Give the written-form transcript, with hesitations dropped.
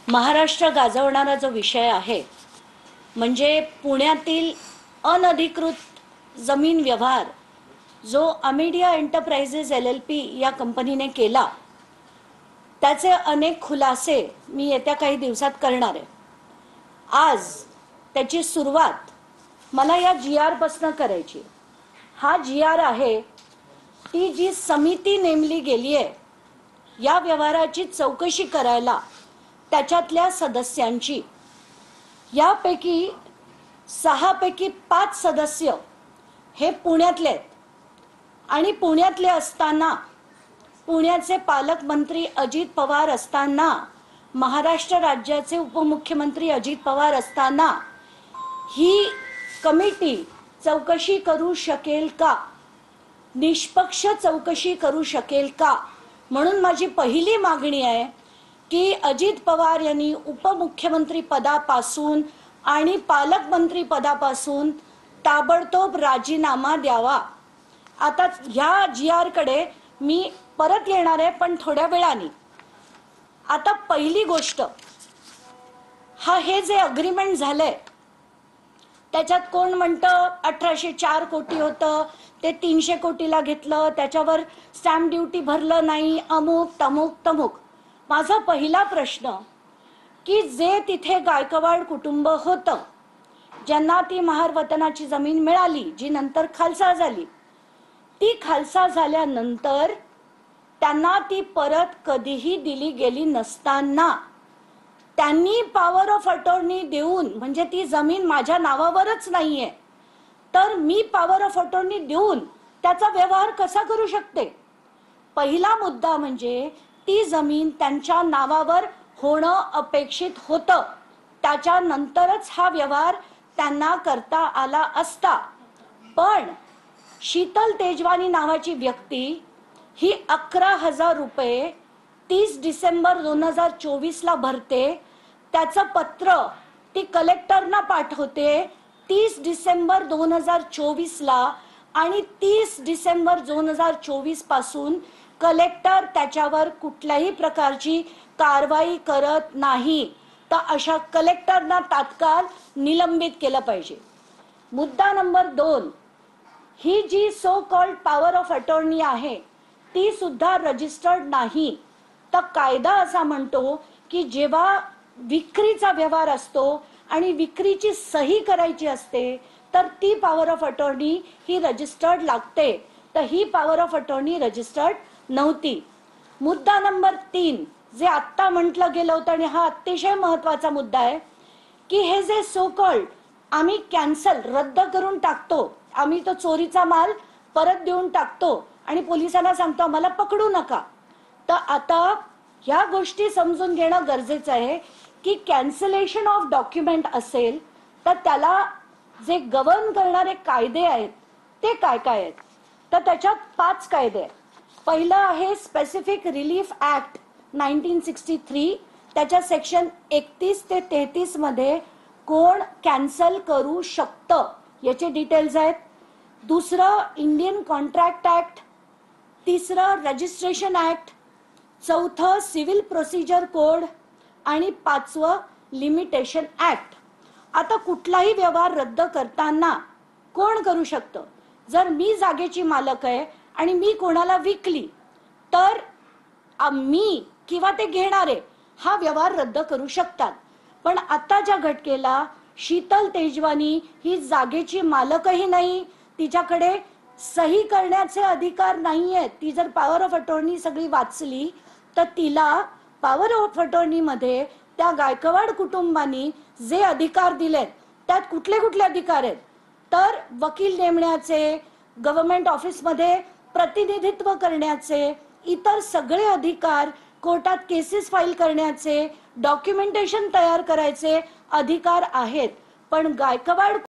महाराष्ट्र गाजवणारा जो विषय आहे म्हणजे पुण्यातील अनधिकृत जमीन व्यवहार जो अमेडिया एंटरप्राइजेस LLP या कंपनीने केला, त्याचे अनेक खुलासे मी येत्या काही दिवसात करणार आहे। आज त्याची सुरुवात मला या GR पासून करायची। हा GR आहे ती जी समिती नेमली गेली आहे या व्यवहाराची चौकशी करायला, त्याच्यातल्या सदस्यांची। यापैकी 6 पैकी 5 सदस्य हे पुण्यातले आहेत आणि पुण्यातले असताना, पुण्याचे पालकमंत्री अजित पवार असताना, महाराष्ट्र राज्याचे उपमुख्यमंत्री अजित पवार असताना ही कमिटी चौकशी करू शकेल का, निष्पक्ष चौकशी करू शकेल का? म्हणून माझी पहिली मागणी आहे की अजित पवार यांनी उपमुख्यमंत्री पदापासून आणि पालकमंत्री पदापासून ताबडतोब राजीनामा द्यावा। आता ह्या GR कडे मी परत येणार आहे, पण थोड्या वेळाने। आता पहिली गोष्ट, हे जे अग्रीमेंट झालंय त्याच्यात कोण म्हणतं 1804 कोटी होतं, ते 300 कोटीला घेतलं, त्याच्यावर स्टॅम्प ड्युटी भरलं नाही, अमुक तमुक तमुक। माझा पहिला प्रश्न की जे तिथे गायकवाड कुटुंब होतं, ज्यांना ती महार वतनाची जमीन मिळाली, जी नंतर खालसा झाली, ती खालसा झाल्यानंतर त्यांना ती परत कधीही दिली गेली नसताना त्यांनी पॉवर ऑफ अटॉर्नी देऊन, म्हणजे ती जमीन माझ्या नावावरच नाहीये, तर मी पॉवर ऑफ अटॉर्नी देऊन त्याचा व्यवहार कसा करू शकते? पहिला मुद्दा म्हणजे ती जमीन त्यांच्या नावावर होणं अपेक्षित होतं, त्याच्यानंतरच हा व्यवहार त्यांना करता आला असता। पण शीतल तेजवानी नावाची व्यक्ती ही 11,000 रुपये 30 डिसेंबर 2024 ला भरते, त्याचं पत्र ती कलेक्टरना पाठवते 30 डिसेंबर 2024 ला, आणि 30 डिसेंबर 2024 पासून कलेक्टर त्याच्यावर कुठल्याही प्रकारची कारवाई करत नाही। तर अशा कलेक्टरना तात्काळ निलंबित केलं पाहिजे। मुद्दा नंबर 2, ही जी so called power of attorney आहे ती सुद्धा रजिस्टर्ड नाही। तर कायदा असा म्हणतो की जेव्हा विक्रीचा व्यवहार असतो आणि विक्रीची सही करायची असते तर ती power of attorney he registered लागते, तर ही पॉवर ऑफ अटॉर्नी रजिस्टर्ड नव्हती। मुद्दा नंबर 3 जे आत्ता म्हटलं गेलं होतं, आणि हा अतिशय महत्त्वाचा मुद्दा आहे की हे जे सो कॉल्ड आम्ही कॅन्सल रद्द करून टाकतो, आम्ही तो चोरीचा माल परत देऊन टाकतो आणि पोलिसांना सांगतो मला पकडू नका। तर आता ह्या गोष्टी समजून घेणं गरजेचं आहे की कॅन्सलेशन ऑफ डॉक्युमेंट असेल तर त्याला जे गव्हर्न करणारे कायदे आहेत ते काय काय आहेत? तर त्याच्यात 5 कायदे आहेत। पहिलं आहे स्पेसिफिक रिलीफ ऍक्ट 1963, त्याच्या सेक्शन 31 ते 33 मध्ये कोण कॅन्सल करू शकतं याचे डिटेल्स आहेत। दुसरं इंडियन कॉन्ट्रॅक्ट ऍक्ट, तिसरं रजिस्ट्रेशन ऍक्ट, चौथं सिव्हिल प्रोसिजर कोड आणि 5वं लिमिटेशन ऍक्ट। आता कुठलाही व्यवहार रद्द करताना कोण करू शकतं? जर मी जागेची मालक आहे आणि मी कोणाला विकली तर मी किंवा ते घेणारे हा व्यवहार रद्द करू शकतात। पण आताच्या घटनेला शीतल तेजवानी ही जागेची मालकही नाही, तिच्याकडे सही करण्याचे अधिकार नाहीयेत। ती जर पॉवर ऑफ अटॉर्नी सगळी वाचली तर तिला पॉवर ऑफ अटॉर्नी मध्ये त्या गायकवाड कुटुंबानी जे अधिकार दिलेत त्यात कुठले कुठले अधिकार आहेत? तर वकील नेमण्याचे, गव्हर्नमेंट ऑफिस मध्ये प्रतिनिधित्व करण्याचे, इतर सगळे अधिकार, कोर्टात केसेस फाईल करण्याचे, डॉक्युमेंटेशन तयार करायचे अधिकार आहेत। पण गायकवाड